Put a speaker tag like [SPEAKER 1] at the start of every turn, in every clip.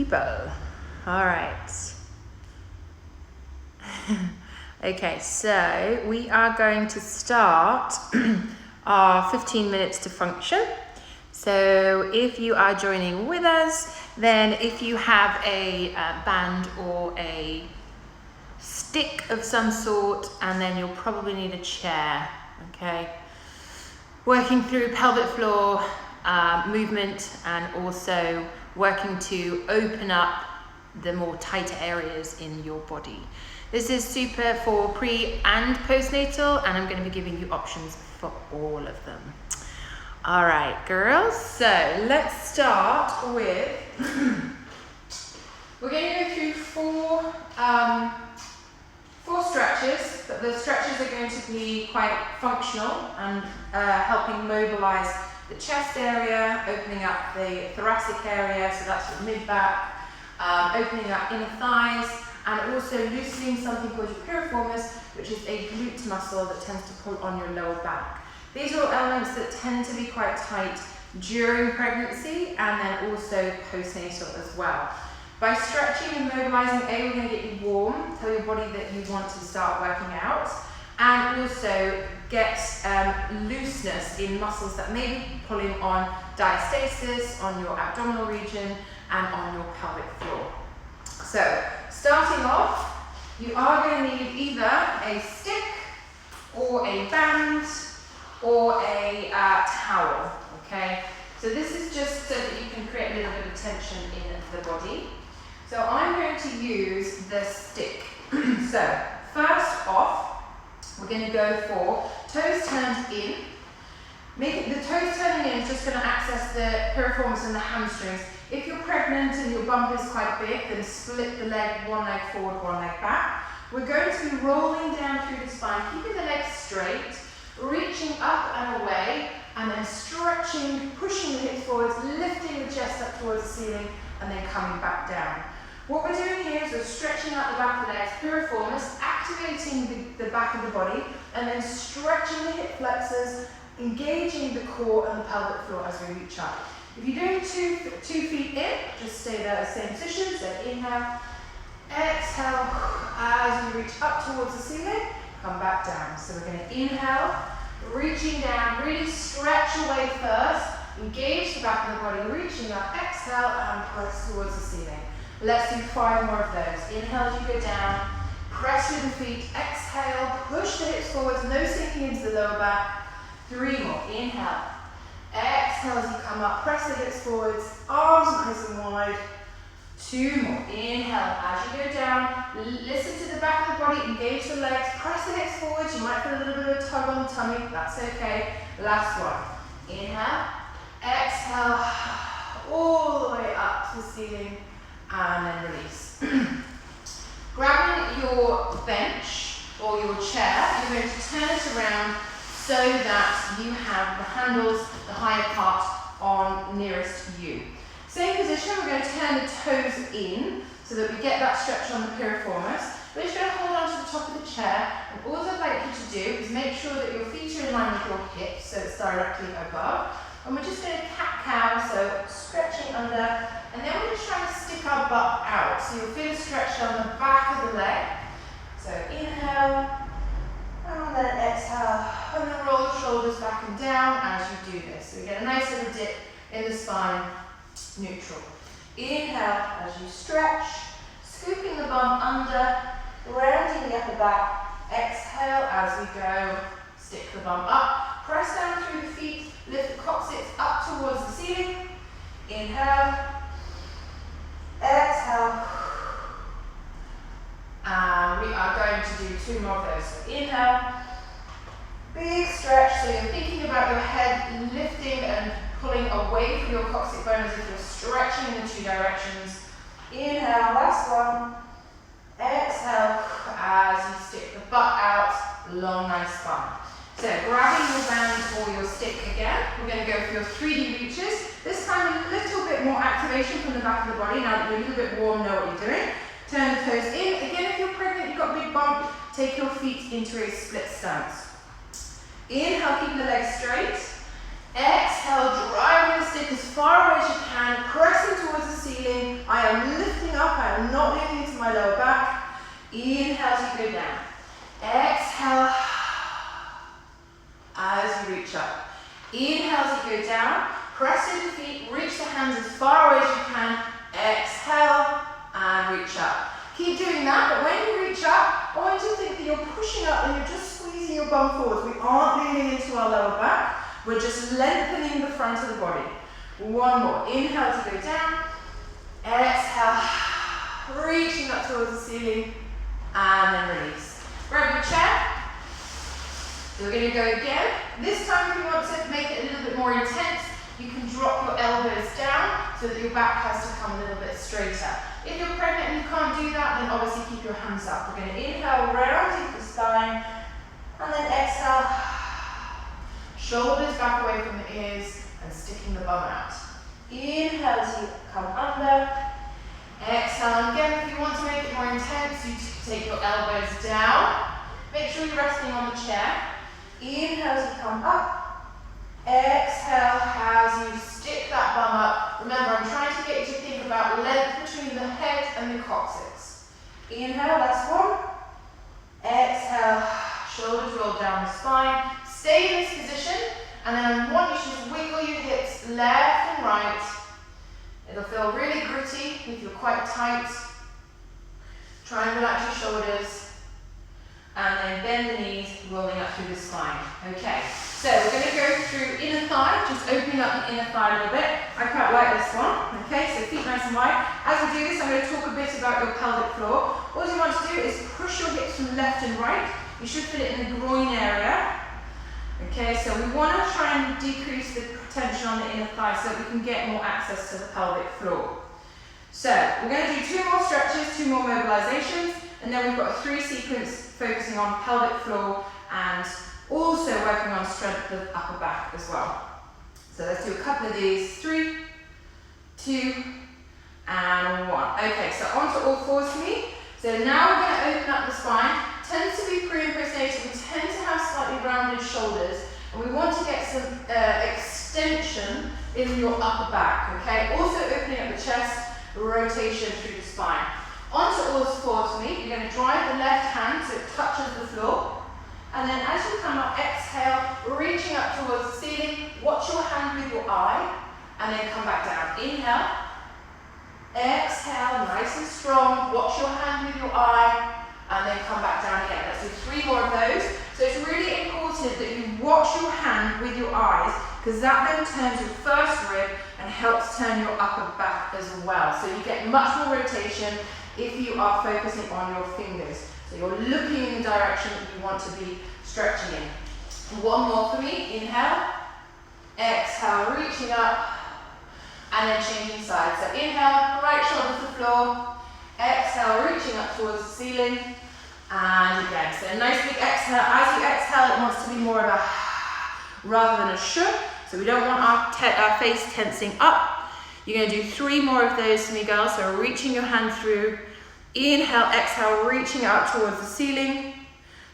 [SPEAKER 1] people. All right. Okay, so we are going to start our 15 minutes to function. So if you are joining with us, then if you have a band or a stick of some sort, and then you'll probably need a chair, okay? Working through pelvic floor movement and also working to open up the more tighter areas in your body. This is super for pre and postnatal, and I'm going to be giving you options for all of them. All right, girls, so let's start with, we're going to go through four stretches, but the stretches are going to be quite functional and helping mobilize the chest area, opening up the thoracic area, so that's your mid-back, opening up inner thighs, and also loosening something called your piriformis, which is a glute muscle that tends to pull on your lower back. These are all elements that tend to be quite tight during pregnancy and then also postnatal as well. By stretching and mobilizing, we're going to get you warm, tell your body that you want to start working out, and also get looseness in muscles that may be pulling on diastasis, on your abdominal region, and on your pelvic floor. So, starting off, you are going to need either a stick or a band or a towel, okay? So this is just so that you can create a little bit of tension in the body. So I'm going to use the stick. So first off, we're going to go for toes turned in. The toes turning in is just going to access the piriformis and the hamstrings. If you're pregnant and your bump is quite big, then split the leg, one leg forward, one leg back. We're going to be rolling down through the spine, keeping the legs straight, reaching up and away, and then stretching, pushing the hips forwards, lifting the chest up towards the ceiling, and then coming back down. What we're doing here is we're stretching out the back of the legs, piriformis, activating the back of the body, and then stretching the hip flexors, engaging the core and the pelvic floor as we reach up. If you're doing two feet in, just stay there at the same position. So inhale, exhale, as you reach up towards the ceiling, come back down. So we're going to inhale, reaching down, really stretch away first, engage the back of the body, reaching up, exhale, and press towards the ceiling. Let's do 5 more of those. Inhale as you go down, press through the feet, exhale, push the hips forwards, no sinking into the lower back. 3 more, inhale, exhale as you come up, press the hips forwards, arms nice and wide. 2 more, inhale, as you go down, listen to the back of the body, engage the legs, press the hips forwards, you might feel a little bit of a tug on the tummy, that's okay. Last one, inhale, exhale, all the way up to the ceiling, and then release. Grabbing your bench or your chair, you're going to turn it around so that you have the handles, the higher part, on nearest you. Same position, we're going to turn the toes in so that we get that stretch on the piriformis. We're just going to hold on to the top of the chair, and all I'd like you to do is make sure that your feet are in line with your hips, so it's directly above. And we're just going to cat-cow, so stretching under, and then we're just trying to stick our butt out. So you'll feel a stretch on the back of the leg. So inhale, and then exhale, and then roll the shoulders back and down as you do this. So we get a nice little dip in the spine, neutral. Inhale as you stretch, scooping the bum under, rounding the upper back. Exhale as we go, stick the bum up, press down through the feet, lift the coccyx up towards the ceiling. Inhale, exhale, and we are going to do 2 more of those. So inhale, big stretch, so you're thinking about your head lifting and pulling away from your coccyx bone as if you're stretching in the 2 directions. Inhale, last one. Exhale, as you stick the butt out, long, nice spine. So grabbing your band or your stick again, we're going to go for your 3D reaches. This time a little bit more activation from the back of the body. Now that you're a little bit warm, know what you're doing. Turn the toes in. Again, if you're pregnant, you've got a big bump, take your feet into a split stance. Inhale, keep the legs straight. Exhale, driving the stick as far away as you can, pressing towards the ceiling. I am Inhale as you go down. Exhale as you reach up. Inhale as you go down. Press through the feet, reach the hands as far away as you can. Exhale and reach up. Keep doing that, but when you reach up, I want you to think that you're pushing up and you're just squeezing your bum forwards. We aren't leaning into our lower back. We're just lengthening the front of the body. One more. Inhale to go down. Exhale. Reaching up towards the ceiling. And then release. Grab your chair. So we're going to go again. This time if you want to make it a little bit more intense, you can drop your elbows down so that your back has to come a little bit straighter. If you're pregnant and you can't do that, then obviously keep your hands up. We're going to inhale, round the spine, and then exhale. Shoulders back away from the ears and sticking the bum out. Inhale as you come under. Exhale. Again, if you want to make it more intense, you take your elbows down. Make sure you're resting on the chair. Inhale as you come up. Exhale as you stick that bum up. Remember, I'm trying to get you to think about length between the head and the coccyx. Inhale, last one. Exhale, shoulders roll down the spine. Stay in this position, and then I want you to just wiggle your hips left and right. It'll feel really gritty if you're quite tight. Try and relax your shoulders. And then bend the knees, rolling up through the spine. Okay, so we're going to go through inner thigh, just opening up the inner thigh a little bit. I quite like this one. Okay, so feet nice and wide. As we do this, I'm going to talk a bit about your pelvic floor. All you want to do is push your hips from left and right. You should feel it in the groin area. Okay, so we want to try and decrease the tension on the inner thigh so that we can get more access to the pelvic floor. So we're going to do 2 more stretches, 2 more mobilizations, and then we've got a 3 sequence focusing on pelvic floor and also working on strength of the upper back as well. So let's do a couple of these. 3, 2, and 1. Okay, so onto all fours for me. So now we're going to open up the spine. Tends to be pre and postnatal. We tend to have slightly rounded shoulders, and we want to get some extension in your upper back. Okay, also opening up the chest, rotation through the spine. Onto all fours for me. You're going to drive the left hand so it touches the floor. And then as you come up, exhale, reaching up towards the ceiling. Watch your hand with your eye. And then come back down. Inhale. Exhale, nice and strong. Watch your hand with your eye. And then come back down again. Let's do 3 more of those. So it's really important that you watch your hand with your eyes, because that then turns your first rib and helps turn your upper back as well. So you get much more rotation if you are focusing on your fingers. So you're looking in the direction that you want to be stretching in. 1 more for me. Inhale. Exhale, reaching up. And then changing sides. So inhale, right shoulder to the floor. Exhale, reaching up towards the ceiling. And again. So a nice big exhale. As you exhale, it wants to be more of a rather than a shook. So we don't want our face tensing up. You're going to do 3 more of those for me, girls. So reaching your hand through. Inhale, exhale, reaching out towards the ceiling.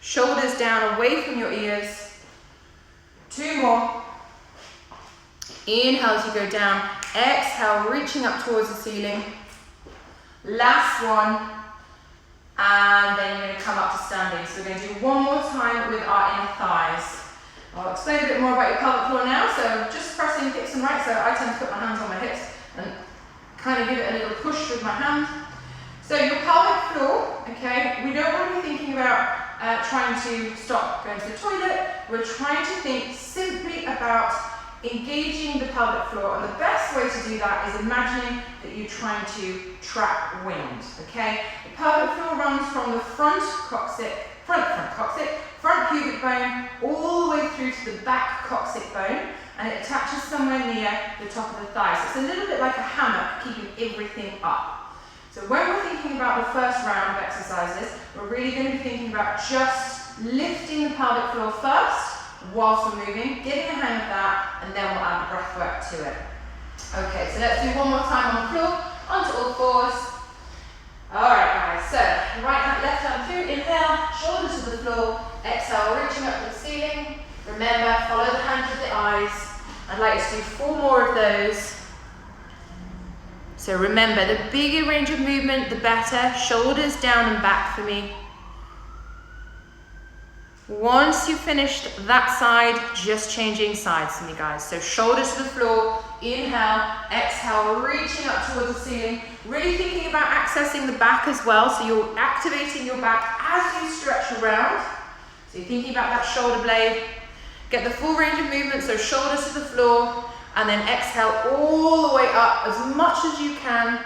[SPEAKER 1] Shoulders down away from your ears. 2 more. Inhale as you go down. Exhale, reaching up towards the ceiling. Last one. And then you're going to come up to standing. So we're going to do 1 more time with our inner thighs. I'll explain a bit more about your pelvic floor now. So just pressing hips and right. So I tend to put my hands on my hips and kind of give it a little push with my hand. So your pelvic floor, okay, we don't want to be thinking about trying to stop going to the toilet. We're trying to think simply about engaging the pelvic floor, and the best way to do that is imagining that you're trying to trap wind, okay? The pelvic floor runs from the front pubic bone all the way through to the back coccyx bone, and it attaches somewhere near the top of the thigh. So it's a little bit like a hammock keeping everything up. So when we're thinking about the first round of exercises, we're really going to be thinking about just lifting the pelvic floor first whilst we're moving, getting a hang of that, and then we'll add the breath work to it. Okay, so let's do 1 more time on the floor, onto all fours. Alright guys, so right hand, left hand through, inhale, shoulders to the floor, exhale, reaching up to the ceiling. Remember, follow the hands with the eyes. I'd like you to do 4 more of those. So remember, the bigger range of movement, the better. Shoulders down and back for me. Once you've finished that side, just changing sides for me, guys. So shoulders to the floor, inhale, exhale, reaching up towards the ceiling. Really thinking about accessing the back as well. So you're activating your back as you stretch around. So you're thinking about that shoulder blade. Get the full range of movement, so shoulders to the floor, and then exhale all the way up as much as you can.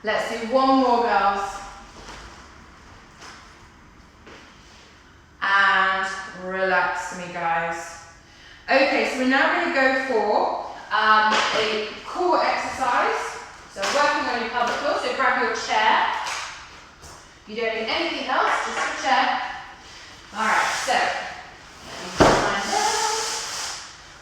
[SPEAKER 1] Let's do one more, girls. And relax me, guys. Okay, so we're now going to go for a core exercise. So working on your pelvic floor, so grab your chair. You don't need anything else, just your chair. Alright, so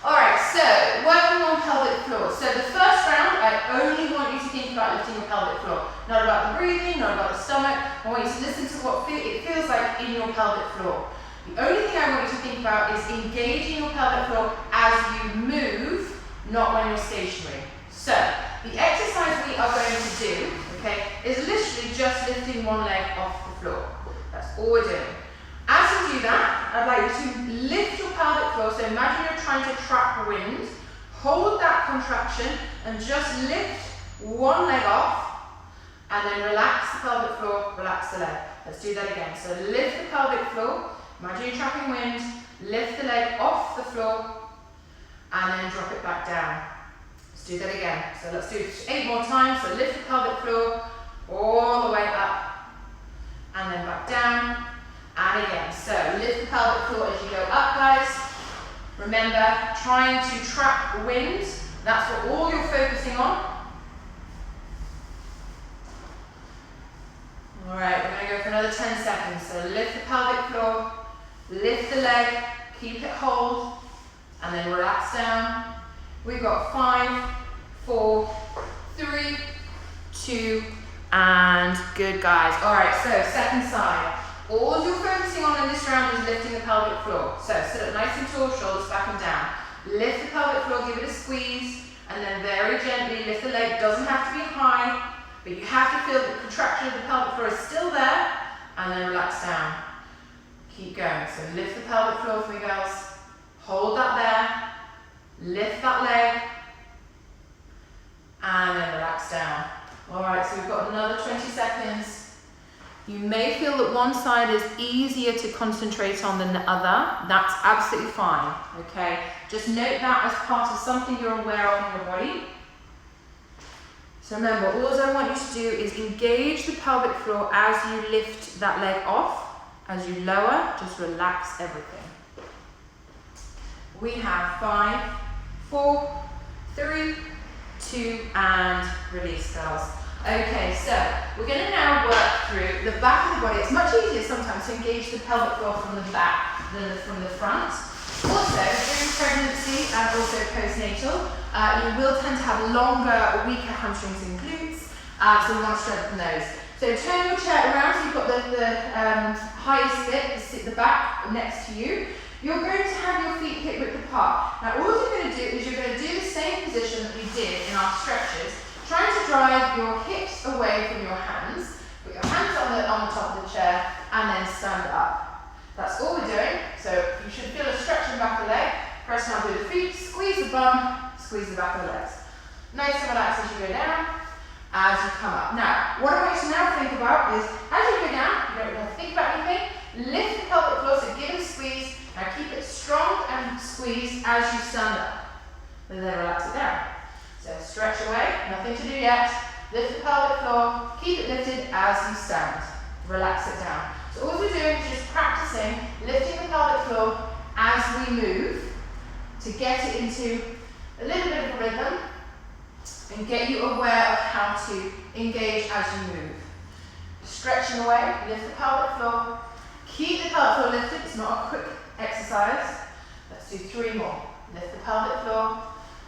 [SPEAKER 1] alright, so working on pelvic floor. So the first round, I only want you to think about lifting your pelvic floor. Not about the breathing, not about the stomach. I want you to listen to what it feels like in your pelvic floor. The only thing I want you to think about is engaging your pelvic floor as you move, not when you're stationary. So the exercise we are going to do, okay, is literally just lifting one leg off the floor. That's all we're doing. As you do that, I'd like you to lift your pelvic floor. So imagine you're trying to trap wind. Hold that contraction and just lift one leg off, and then relax the pelvic floor, relax the leg. Let's do that again. So lift the pelvic floor. Imagine you're trapping wind. Lift the leg off the floor, and then drop it back down. Let's do that again. So let's do 8 more times. So lift the pelvic floor all the way up, and then back down. And again, so lift the pelvic floor as you go up, guys. Remember, trying to trap wind. That's what all you're focusing on. All right, we're going to go for another 10 seconds. So lift the pelvic floor, lift the leg, keep it hold, and then relax down. We've got 5, 4, 3, 2, and good, guys. All right, so second side. All you're focusing on in this round is lifting the pelvic floor. So sit up nice and tall, shoulders back and down. Lift the pelvic floor, give it a squeeze, and then very gently lift the leg. Doesn't have to be high, but you have to feel the contraction of the pelvic floor is still there, and then relax down. Keep going. So lift the pelvic floor for me, girls. Hold that there. Lift that leg, and then relax down. All right, so we've got another 20 seconds. You may feel that one side is easier to concentrate on than the other. That's absolutely fine, okay? Just note that as part of something you're aware of in your body. So remember, all I want you to do is engage the pelvic floor as you lift that leg off. As you lower, just relax everything. We have 5, 4, 3, 2, and release, girls. Okay, so we're going to now work through the back of the body. It's much easier sometimes to engage the pelvic floor from the back than from the front. Also, during pregnancy and also postnatal, you will tend to have longer, weaker hamstrings and glutes, so we want to strengthen those. So turn your chair around so you've got the highest bit, the back next to you. You're going to have your feet hip width apart. Now all you're going to do is you're going to do the same position that we did in our stretches, trying to drive your hips away from your hands. Put your hands on the top of the chair and then stand up. That's all we're doing. So you should feel a stretch in the back of the leg. Press down through the feet, squeeze the bum, squeeze the back of the legs. Nice and relaxed as you go down, as you come up. Now, what I want you to now think about is, as you go down, you don't have to think about anything, lift the pelvic floor, so give it a squeeze. Now keep it strong and squeeze as you stand up. And then relax it down. So stretch away, nothing to do yet. Lift the pelvic floor, keep it lifted as you stand. Relax it down. So all we're doing is just practicing lifting the pelvic floor as we move to get it into a little bit of a rhythm and get you aware of how to engage as you move. Stretching away, lift the pelvic floor. Keep the pelvic floor lifted, it's not a quick exercise. Let's do 3 more. Lift the pelvic floor.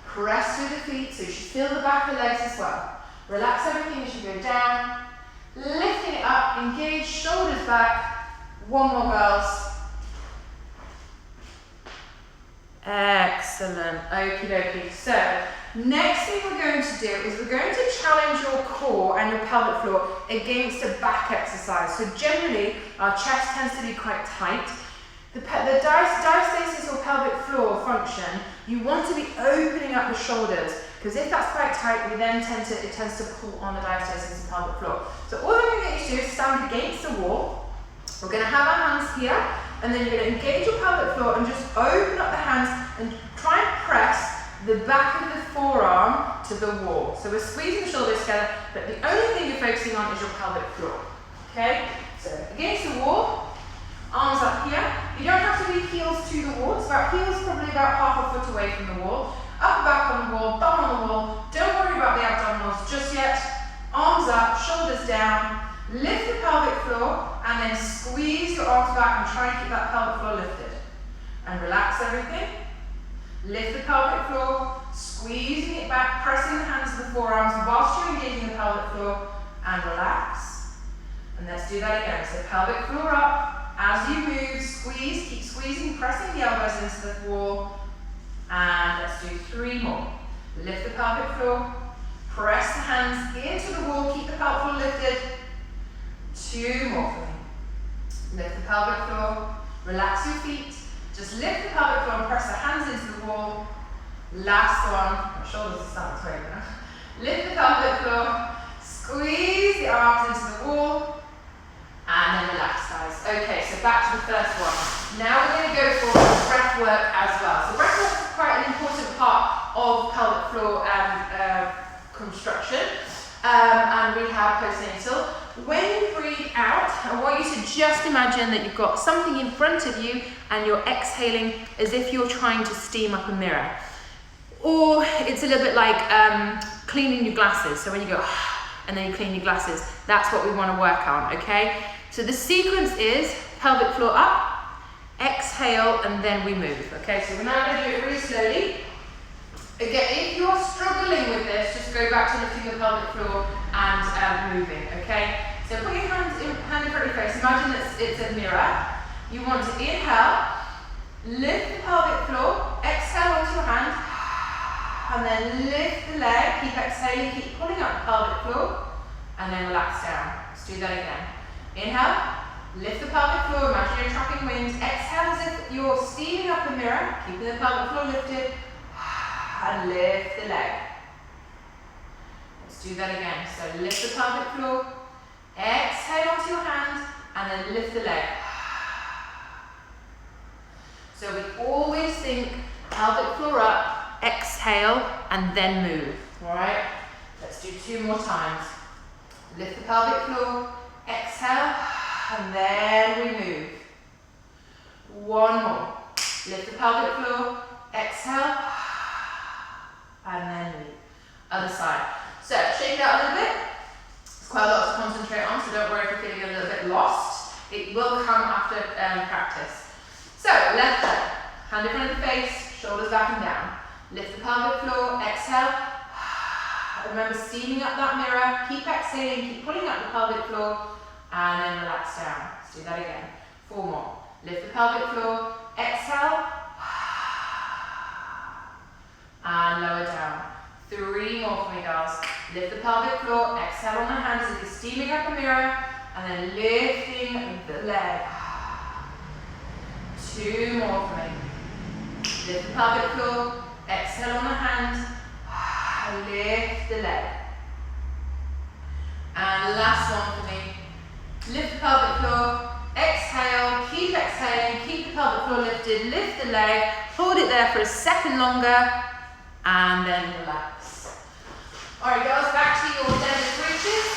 [SPEAKER 1] Press through the feet, so you should feel the back of the legs as well. Relax everything as you go down. Lifting it up, engage, shoulders back. 1 more, girls. Excellent. Okie dokie. So Next thing we're going to do is we're going to challenge your core and your pelvic floor against a back exercise. So generally, our chest tends to be quite tight. The diastasis or pelvic floor function, you want to be opening up the shoulders, because if that's quite tight, it tends to pull on the diastasis and pelvic floor. So all I'm going to get you to do is stand against the wall. We're going to have our hands here, and then you're going to engage your pelvic floor and just open up the hands and try and press the back of the forearm to the wall. So we're squeezing the shoulders together, but the only thing you're focusing on is your pelvic floor. Okay? So against the wall, arms up here. You don't have to be heels to the wall. It's about heels probably about half a foot away from the wall. Upper back on the wall, bum on the wall. Don't worry about the abdominals just yet. Arms up, shoulders down. Lift the pelvic floor and then squeeze your arms back and try and keep that pelvic floor lifted. And relax everything. Lift the pelvic floor, squeezing it back, pressing the hands to the forearms whilst you're engaging the pelvic floor, and relax. And let's do that again. So pelvic floor up, as you move, squeeze, keep squeezing, pressing the elbows into the wall, and let's do 3 more. Lift the pelvic floor, press the hands into the wall, keep the pelvic floor lifted. 2 more for me. Lift the pelvic floor, relax your feet. Just lift the pelvic floor and press the hands into the wall. Last one. My shoulders are starting to open. Lift the pelvic floor, squeeze the arms into the wall, and then relax, guys. Okay, so back to the first one. Now we're going to go for breath work as well. So breath work is quite an important part of pelvic floor and construction. And we have postnatal. When you breathe out, I want you to just imagine that you've got something in front of you and you're exhaling as if you're trying to steam up a mirror. Or it's a little bit like cleaning your glasses. So when you go and then you clean your glasses, that's what we want to work on, okay? So the sequence is pelvic floor up, exhale, and then we move, okay? So we're now going to do it really slowly. Again, if you're struggling with this, just go back to lifting the pelvic floor and moving, okay? So put your hand in front of your face. Imagine it's a mirror. You want to inhale, lift the pelvic floor, exhale onto your hand, and then lift the leg. Keep exhaling, keep pulling up the pelvic floor, and then relax down. Let's do that again. Inhale, lift the pelvic floor. Imagine you're trapping wind. Exhale as if you're steaming up a mirror, keeping the pelvic floor lifted. And lift the leg. Let's do that again. So lift the pelvic floor, exhale onto your hand, and then lift the leg. So we always think pelvic floor up, exhale, and then move. Alright? Let's do 2 more times. Lift the pelvic floor, exhale, and then we move. 1 more. Lift the pelvic floor, exhale, and then move. Other side. So shake it out a little bit. It's quite a lot to concentrate on, so don't worry if you're feeling a little bit lost. It will come after practice. So left leg, hand in front of the face, shoulders back and down. Lift the pelvic floor, exhale. Remember steaming up that mirror. Keep exhaling, keep pulling up the pelvic floor, and then relax down. Let's do that again. 4 more. Lift the pelvic floor, exhale. And lower down. 3 more for me, girls. Lift the pelvic floor, exhale on the hands as you're steaming up a mirror, and then lifting the leg. 2 more for me. Lift the pelvic floor, exhale on the hands, lift the leg. And last one for me. Lift the pelvic floor, exhale, keep exhaling, keep the pelvic floor lifted, lift the leg, hold it there for a second longer, and then relax. Alright girls, back to your deadlift reaches.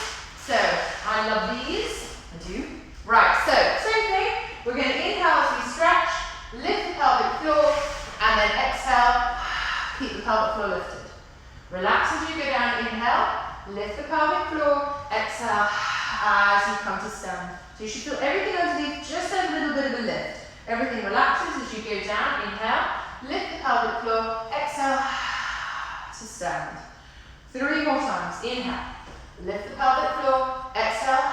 [SPEAKER 1] So, I love these. I do. Right, so, same thing. We're going to inhale as we stretch, lift the pelvic floor, and then exhale, keep the pelvic floor lifted. Relax as you go down, inhale, lift the pelvic floor, exhale, as you come to stand. So you should feel everything underneath, just a little bit of a lift. Everything relaxes as you go down, inhale, lift the pelvic floor, exhale, to stand. 3 more times. Inhale. Lift the pelvic floor. Exhale.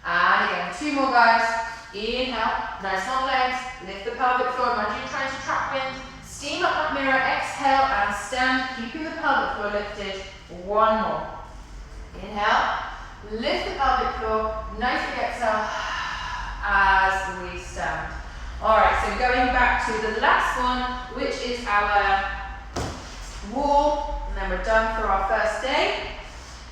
[SPEAKER 1] And again. 2 more, guys. Inhale. Nice long legs. Lift the pelvic floor. Imagine you're trying to trap wind. Steam up that mirror. Exhale and stand, keeping the pelvic floor lifted. One more. Inhale, lift the pelvic floor, nice big exhale as we stand. All right, so going back to the last one, which is our wall, and then we're done for our first day.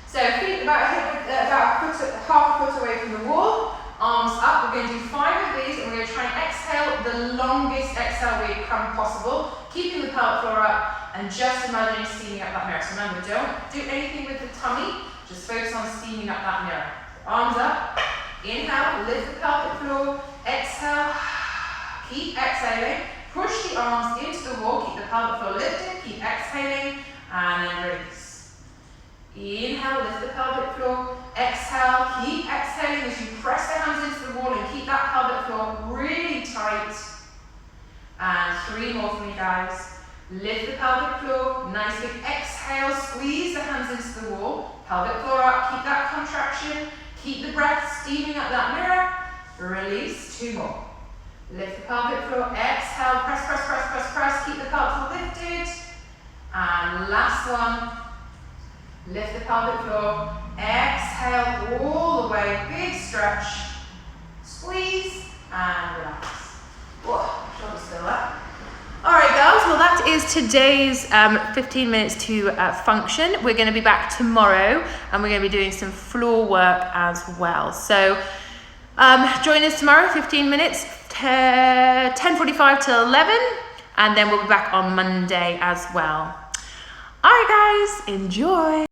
[SPEAKER 1] So feet about half a foot away from the wall, arms up. We're going to do 5 of these, and we're going to try and exhale the longest exhale we can possible, keeping the pelvic floor up, and just imagining steaming up that mirror. So remember, don't do anything with the tummy, just focus on steaming up that mirror. Arms up, inhale, lift the pelvic floor, exhale, keep exhaling, push the arms into the wall, keep the pelvic floor lifted, keep exhaling, and then release. Inhale, lift the pelvic floor, exhale, keep exhaling as you press the hands into the wall and keep that pelvic floor really tight. And 3 more for me, guys. Lift the pelvic floor, nice big exhale, squeeze the hands into the wall, pelvic floor up, keep that contraction, keep the breath steaming up that mirror, release. 2 more. Lift the pelvic floor, exhale, press, press, press, press, press, keep the pelvic floor lifted. And last one, lift the pelvic floor, exhale all the way, big stretch, squeeze, and relax. Whoa, shoulders still up. All right, girls, well, that is today's 15 minutes to function. We're going to be back tomorrow, and we're going to be doing some floor work as well. So join us tomorrow, 15 minutes, 10:45 till 11, and then we'll be back on Monday as well. All right, guys, enjoy.